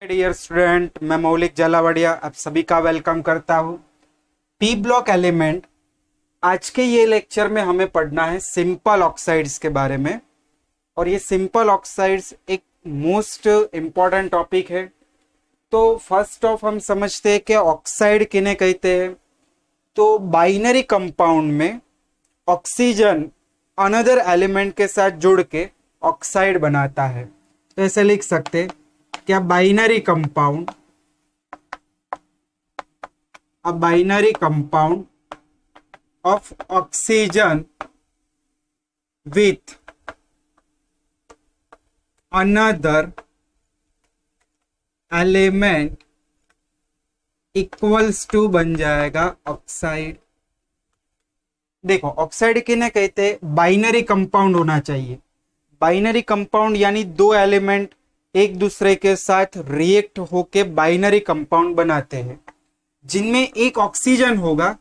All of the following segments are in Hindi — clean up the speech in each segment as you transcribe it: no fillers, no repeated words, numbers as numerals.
डियर स्टूडेंट, मैं मौलिक जलावड़िया आप सभी का वेलकम करता हूँ। पी ब्लॉक एलिमेंट आज के ये लेक्चर में हमें पढ़ना है सिंपल ऑक्साइड्स के बारे में। और ये सिंपल ऑक्साइड्स एक मोस्ट इम्पॉर्टेंट टॉपिक है। तो फर्स्ट ऑफ हम समझते हैं कि ऑक्साइड किन्हें कहते हैं। तो बाइनरी कंपाउंड में ऑक्सीजन अनदर एलिमेंट के साथ जुड़ के ऑक्साइड बनाता है। तो ऐसे लिख सकते हैं क्या binary compound, a binary compound of oxygen with another element equals to बन जाएगा ऑक्साइड। देखो ऑक्साइड किन्हें कहते हैं, बाइनरी कंपाउंड होना चाहिए। बाइनरी कंपाउंड यानी दो एलिमेंट एक दूसरे के साथ रिएक्ट होके बाइनरी कंपाउंड बनाते हैं, जिनमें एक ऑक्सीजन होगा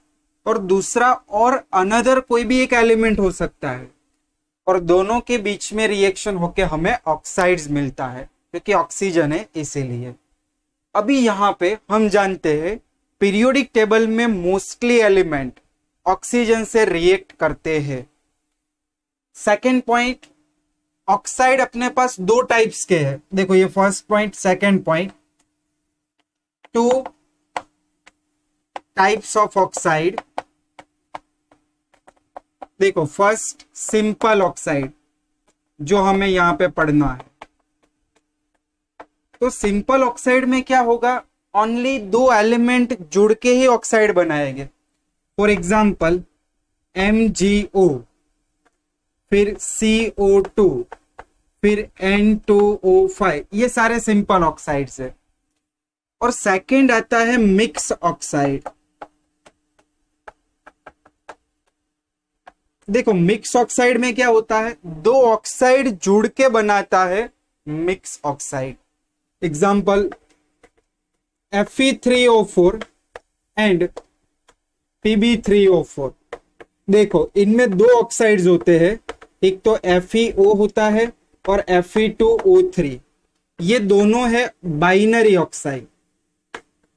और दूसरा और अनदर कोई भी एक एलिमेंट हो सकता है, और दोनों के बीच में रिएक्शन होके हमें ऑक्साइड्स मिलता है, क्योंकि ऑक्सीजन है इसीलिए। अभी यहाँ पे हम जानते हैं पीरियोडिक टेबल में मोस्टली एलिमेंट ऑक्सीजन से रिएक्ट करते हैं। सेकेंड पॉइंट, ऑक्साइड अपने पास दो टाइप्स के हैं। देखो ये first point, second point, two types of oxide. देखो फर्स्ट सिंपल ऑक्साइड जो हमें यहां पे पढ़ना है। तो सिंपल ऑक्साइड में क्या होगा, ओनली दो एलिमेंट जुड़ के ही ऑक्साइड बनाएंगे। फॉर एग्जाम्पल MgO, फिर CO2, फिर N2O5, ये सारे सिंपल ऑक्साइड्स है। और सेकंड आता है मिक्स ऑक्साइड। देखो मिक्स ऑक्साइड में क्या होता है, दो ऑक्साइड जुड़ के बनाता है mix oxide. Example Fe3O4 and Pb3O4। देखो इनमें दो ऑक्साइड्स होते हैं, एक तो FeO होता है और Fe2O3। ये दोनों है बाइनरी ऑक्साइड,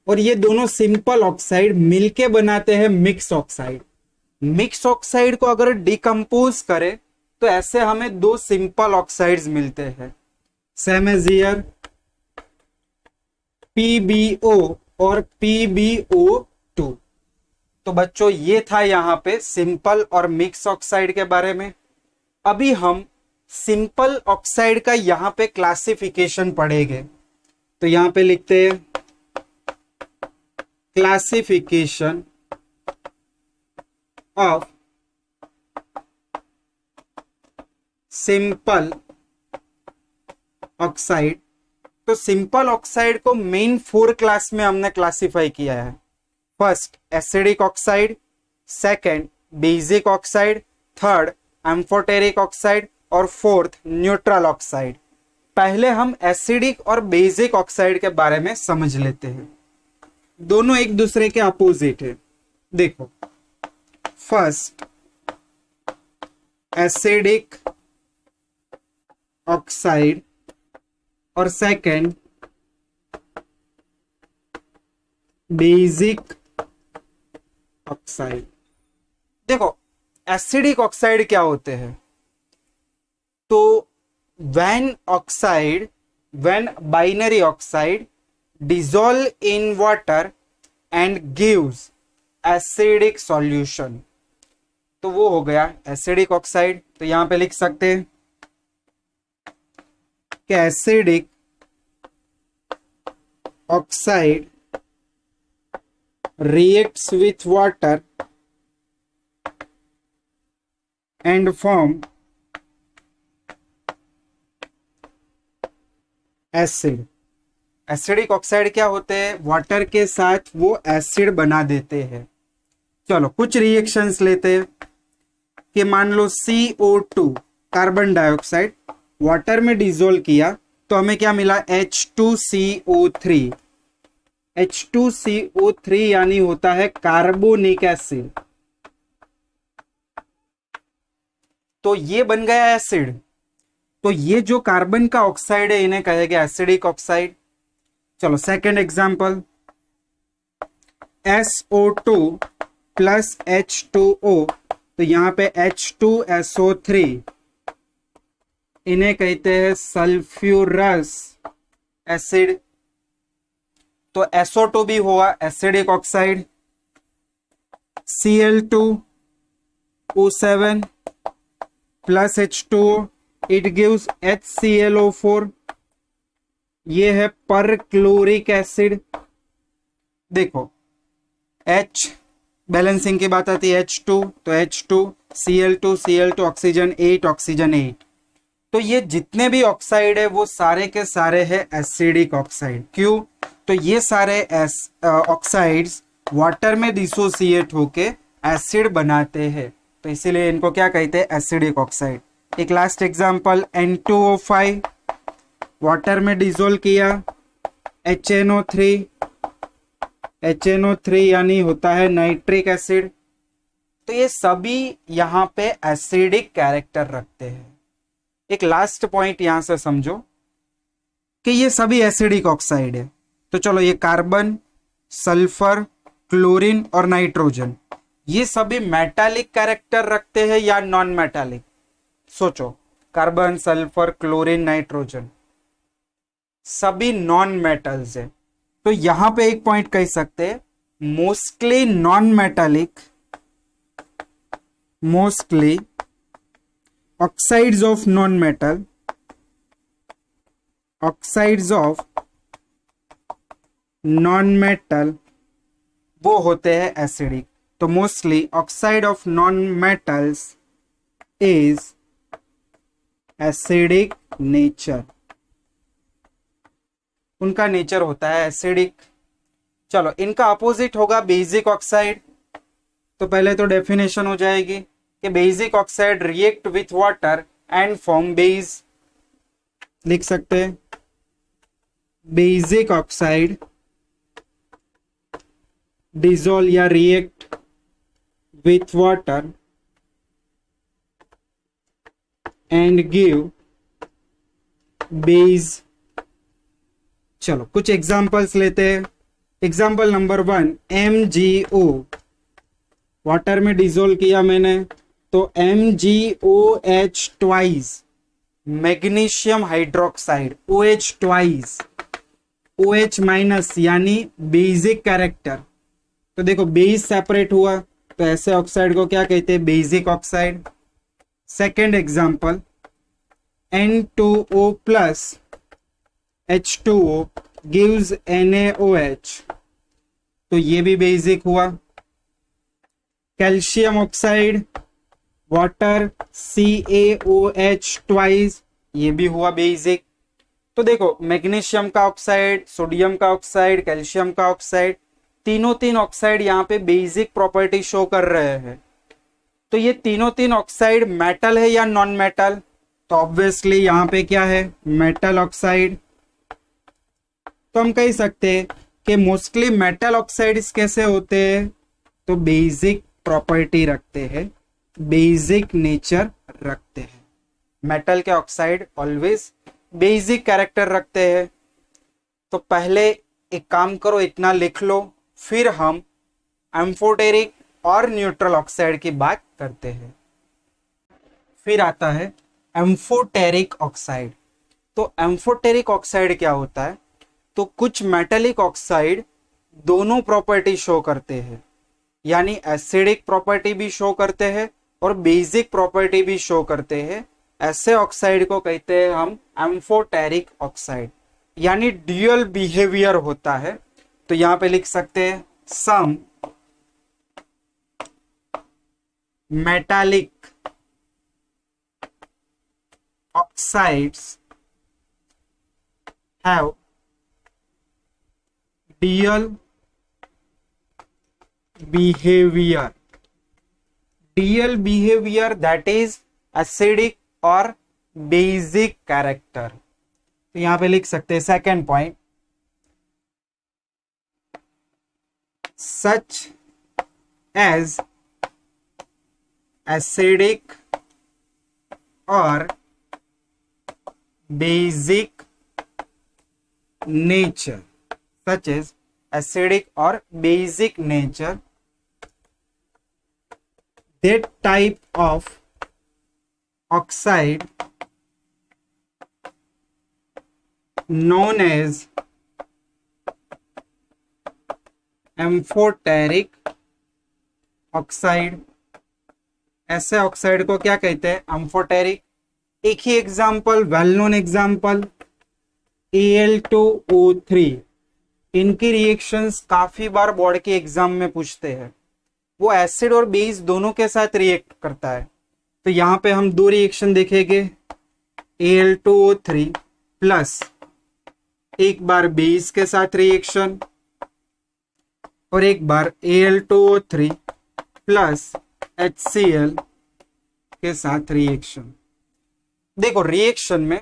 और ये दोनों सिंपल ऑक्साइड मिलके बनाते हैं मिक्स ऑक्साइड। मिक्स ऑक्साइड को अगर डिकम्पोज करें तो ऐसे हमें दो सिंपल ऑक्साइड्स मिलते हैं, सेम एज हियर PbO और PbO2। तो बच्चों ये था यहाँ पे सिंपल और मिक्स ऑक्साइड के बारे में। अभी हम सिंपल ऑक्साइड का यहाँ पे क्लासिफिकेशन पढ़ेंगे। तो यहाँ पे लिखते हैं क्लासिफिकेशन ऑफ सिंपल ऑक्साइड। तो सिंपल ऑक्साइड को मेन 4 क्लास में हमने क्लासिफाई किया है। First acidic oxide, second basic oxide, third amphoteric oxide और फोर्थ न्यूट्रल ऑक्साइड। पहले हम एसिडिक और बेसिक ऑक्साइड के बारे में समझ लेते हैं। दोनों एक दूसरे के अपोजिट है। देखो फर्स्ट एसिडिक ऑक्साइड और सेकंड बेसिक ऑक्साइड। देखो एसिडिक ऑक्साइड क्या होते हैं, तो when binary oxide dissolve in water and gives acidic solution, तो वो हो गया एसिडिक ऑक्साइड। तो यहां पे लिख सकते हैं कि acidic oxide reacts with water and form acid. Acidic oxide क्या होते हैं, वाटर के साथ वो एसिड बना देते हैं। चलो कुछ रिएक्शंस लेते हैं कि मान लो CO2 कार्बन डाइऑक्साइड वाटर में डिसोल्व किया तो हमें क्या मिला, H2CO3। H2CO3 यानी होता है कार्बोनिक एसिड। तो ये बन गया एसिड। तो ये जो कार्बन का ऑक्साइड है इन्हें कहेंगे एसिडिक ऑक्साइड। चलो second example, SO2 plus H2O, तो यहाँ पे H2SO3, इन्हें कहते हैं सल्फ्यूरस एसिड। तो SO2 भी हुआ acidic oxide, Cl2O7 plus H2O, it gives HClO4, ये है पर क्लोरिक एसिड। देखो H बैलेंसिंग की बात आती है, H2 तो H2, Cl2 ऑक्सीजन 8 ऑक्सीजन 8। तो ये जितने भी ऑक्साइड है वो सारे के सारे है एसिडिक ऑक्साइड। क्यों? तो ये सारे ऑक्साइड्स वाटर में डिसोसिएट होके एसिड बनाते हैं, तो इसीलिए इनको क्या कहते हैं, एसिडिक ऑक्साइड। एक लास्ट एग्जांपल, N2O5 वाटर में डिसोल्व किया, HNO3 यानी होता है नाइट्रिक एसिड। तो ये सभी यहाँ पे एसिडिक कैरेक्टर रखते हैं। एक लास्ट पॉइंट यहां से समझो कि ये सभी एसिडिक ऑक्साइड है। तो चलो, ये कार्बन, सल्फर, क्लोरीन और नाइट्रोजन, ये सभी मेटालिक कैरेक्टर रखते हैं या नॉन मेटालिक? सोचो, कार्बन, सल्फर, क्लोरीन, नाइट्रोजन सभी नॉन मेटल्स है। तो यहां पे एक पॉइंट कह सकते हैं, mostly non metallic, mostly oxides of non-metal, oxides of non-metal वो होते हैं एसिडिक। तो mostly oxide of non metals is acidic nature, उनका नेचर होता है एसिडिक। चलो, इनका अपोजिट होगा बेसिक ऑक्साइड। तो पहले तो डेफिनेशन हो जाएगी कि basic oxide react with water and form base. लिख सकते हैं, बेसिक ऑक्साइड डिसॉल्व या react with water and give base. चलो कुछ एग्जांपल्स लेते हैं। एग्जांपल नंबर 1, MgO, वाटर में डिसॉल्व किया मैंने, तो MgOH twice, magnesium hydroxide, OH twice, OH minus यानी बेसिक कैरेक्टर। तो देखो बेस सेपरेट हुआ, तो ऐसे ऑक्साइड को क्या कहते हैं, basic oxide. Second example, N2O plus H2O gives NaOH, तो ये भी बेसिक हुआ। Calcium oxide, water, CaOH twice, ये भी हुआ बेसिक। तो देखो मैग्नीशियम का ऑक्साइड, सोडियम का ऑक्साइड, कैल्शियम का ऑक्साइड, तीन ऑक्साइड यहाँ पे बेसिक प्रॉपर्टी शो कर रहे हैं। तो ये तीन ऑक्साइड मेटल है या नॉन मेटल? तो ऑब्वियसली यहाँ पे क्या है, मेटल ऑक्साइड। तो हम कह सकते हैं कि मोस्टली मेटल ऑक्साइड्स कैसे होते हैं, तो बेसिक प्रॉपर्टी रखते हैं, बेसिक नेचर रखते हैं। मेटल के ऑक्साइड ऑलवेज बेसिक कैरेक्टर रखते हैं। तो पहले एक काम करो, इतना लिख लो, फिर हम एम्फोटेरिक और न्यूट्रल ऑक्साइड की बात करते हैं। फिर आता है एम्फोटेरिक ऑक्साइड। तो एम्फोटेरिक ऑक्साइड क्या होता है, तो कुछ मेटेलिक ऑक्साइड दोनों प्रॉपर्टी शो करते हैं, यानी एसिडिक प्रॉपर्टी भी शो करते हैं और बेसिक प्रॉपर्टी भी शो करते हैं। ऐसे ऑक्साइड को कहते हैं हम एम्फोटेरिक ऑक्साइड, यानी ड्यूअल बिहेवियर होता है। तो यहां पे लिख सकते हैं, some metallic oxides have dual behavior that is acidic और बेसिक कैरेक्टर। तो यहां पे लिख सकते हैं second point, such as acidic और basic nature. such as acidic or basic nature. That type of oxide known as amphoteric oxide. ऐसे ऑक्साइड को क्या कहते हैं? एम्फोटेरिक. एक ही example, well known example, Al2O3. इनकी रिएक्शंस काफी बार बोर्ड के एग्जाम में पूछते हैं. वो एसिड और बेस दोनों के साथ रिएक्ट करता है. तो यहाँ पे हम दो रिएक्शन देखेंगे, Al2O3 प्लस एक बार बेस के साथ रिएक्शन और एक बार Al2O3 प्लस HCl के साथ रिएक्शन. देखो रिएक्शन में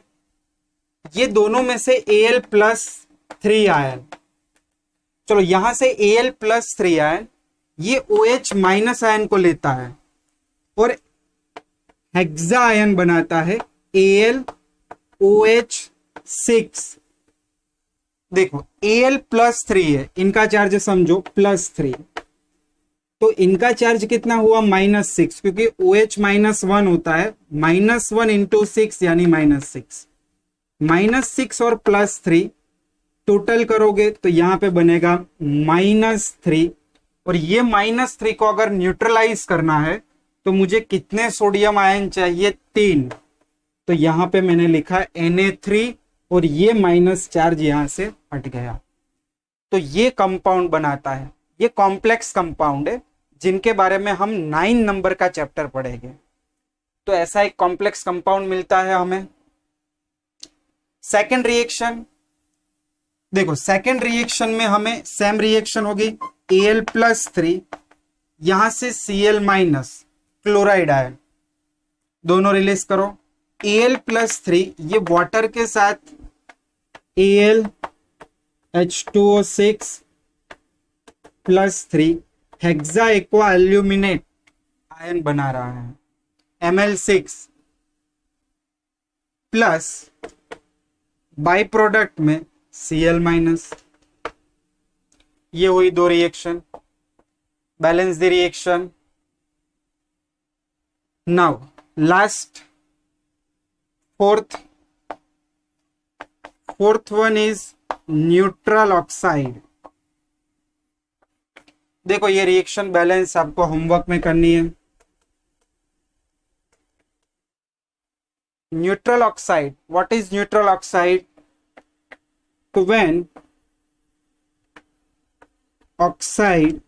ये दोनों में से Al+3 आयन, चलो यहां से Al+3 आयन ये OH- आयन को लेता है और हेक्सा आयन बनाता है AlOH6. देखो Al+3 है, इनका चार्ज समझो +3, तो इनका चार्ज कितना हुआ? -6, क्योंकि OH-1 होता है, -1 × 6 यानी -6. -6 और +3 टोटल करोगे तो यहां पे बनेगा -3. और ये -3 को अगर न्यूट्रलाइज करना है तो मुझे कितने सोडियम आयन चाहिए? 3. तो यहां पे मैंने लिखा Na3 और ये माइनस चार्ज यहां से हट गया. तो ये कंपाउंड बनाता है. ये कॉम्प्लेक्स कंपाउंड है जिनके बारे में हम 9 नंबर का चैप्टर पढ़ेंगे. तो ऐसा एक कॉम्प्लेक्स कंपाउंड मिलता है हमें. सेकेंड रिएक्शन देखो, सेकेंड रिएक्शन में हमें सेम रिएक्शन होगी, Al+3 यहां से Cl- क्लोराइड आयन, दोनों रिलीज करो. Al+3 ये वाटर के साथ AlH2O6+3 hexa aqua aluminate ion बना रहा है, Ml6 प्लस बाई प्रोडक्ट में Cl-. ये हुई दो reaction. Balance the reaction. Now last fourth one is neutral oxide. देखो ये रिएक्शन बैलेंस आपको होमवर्क में करनी है. Neutral oxide, what is neutral oxide? तो when oxide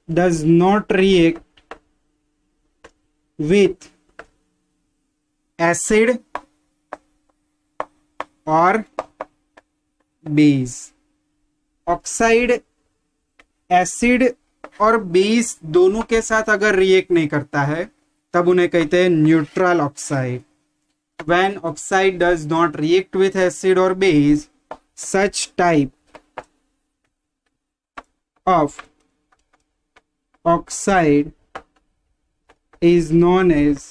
does not react with acid or base. Oxide acid और बेस दोनों के साथ अगर रिएक्ट नहीं करता है तब उन्हें कहते हैं neutral oxide. When oxide does not react with acid or base, such type of oxide is known as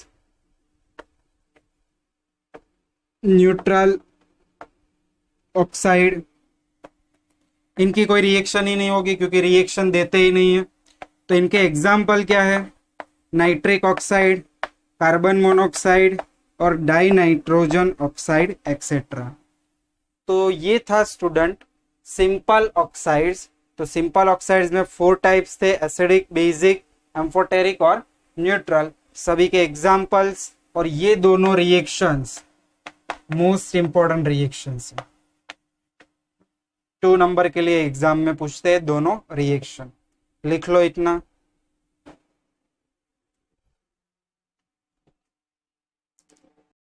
neutral oxide. इनकी कोई रिएक्शन ही नहीं होगी क्योंकि रिएक्शन देते ही नहीं है. तो इनके एग्जाम्पल क्या है? नाइट्रिक ऑक्साइड, कार्बन मोनोऑक्साइड और डाई नाइट्रोजन ऑक्साइड एक्सेट्रा. तो ये था स्टूडेंट सिंपल ऑक्साइड्स. तो सिंपल ऑक्साइड्स में 4 टाइप्स थे, एसिडिक, बेसिक, एम्फोटेरिक और न्यूट्रल. सभी के एग्जाम्पल्स और ये दोनों रिएक्शंस मोस्ट इंपॉर्टेंट रिएक्शंस हैं. 2 नंबर के लिए एग्जाम में पूछते हैं दोनों रिएक्शन. लिख लो इतना.